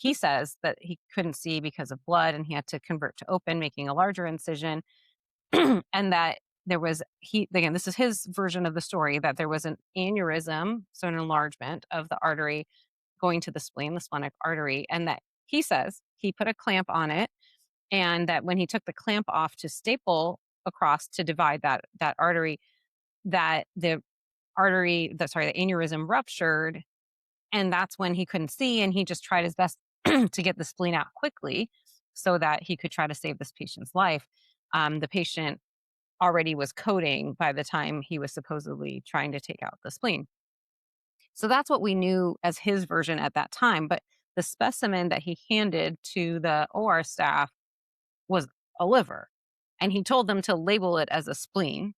he says that he couldn't see because of blood and he had to convert to open, making a larger incision. And that there was, he, again, this is his version of the story, that there was an aneurysm, so an enlargement of the artery going to the spleen, the splenic artery, and that he says he put a clamp on it, and that when he took the clamp off to staple across to divide that artery, that the the aneurysm ruptured, and that's when he couldn't see, and he just tried his best to get the spleen out quickly so that he could try to save this patient's life. The patient already was coding by the time he was supposedly trying to take out the spleen. So that's what we knew as his version at that time. But the specimen that he handed to the OR staff was a liver. And he told them to label it as a spleen,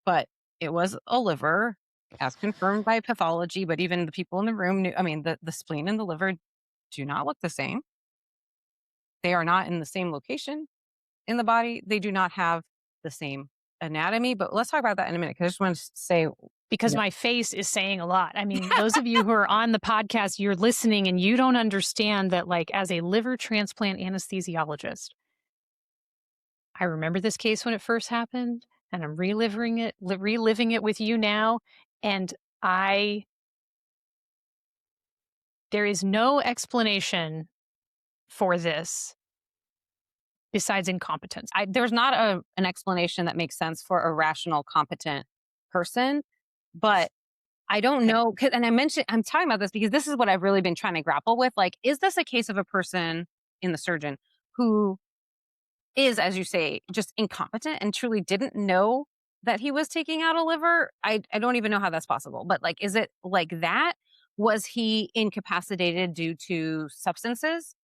but it was a liver as confirmed by pathology. But even the people in the room knew, I mean, the spleen and the liver do not look the same. They are not in the same location in the body. They do not have the same anatomy. But let's talk about that in a minute, because I just want to say, because my face is saying a lot. I mean, those of you who are on the podcast, you're listening and you don't understand that, like, as a liver transplant anesthesiologist, I remember this case when it first happened, and I'm reliving it with you now. And there is no explanation for this besides incompetence. There's not an explanation that makes sense for a rational, competent person, but I don't know. And I'm talking about this because this is what I've really been trying to grapple with. Like, is this a case of a person in the surgeon who is, as you say, just incompetent and truly didn't know that he was taking out a liver? I don't even know how that's possible. But like, is it like that? Was he incapacitated due to substances?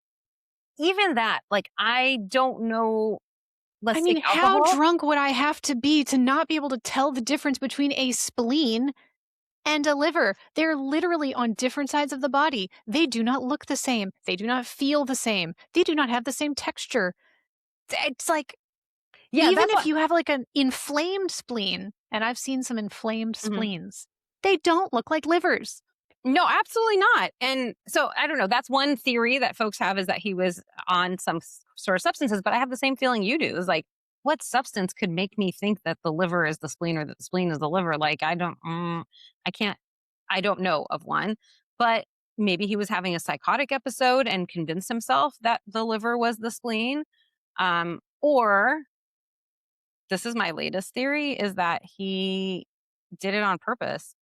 Even that, like, I don't know. Let's I mean, take how alcohol. drunk would I have to be to not be able to tell the difference between a spleen and a liver? They're literally on different sides of the body. They do not look the same. They do not feel the same. They do not have the same texture. It's like, Yeah, even that's if what. you have like an inflamed spleen, and I've seen some inflamed Mhm. spleens, they don't look like livers. No, absolutely not. And so I don't know. That's one theory that folks have, is that he was on some sort of substances. But I have the same feeling you do. Is like, what substance could make me think that the liver is the spleen or that the spleen is the liver? Like, I can't, I don't know of one. But maybe he was having a psychotic episode and convinced himself that the liver was the spleen. Or this is my latest theory, is that he did it on purpose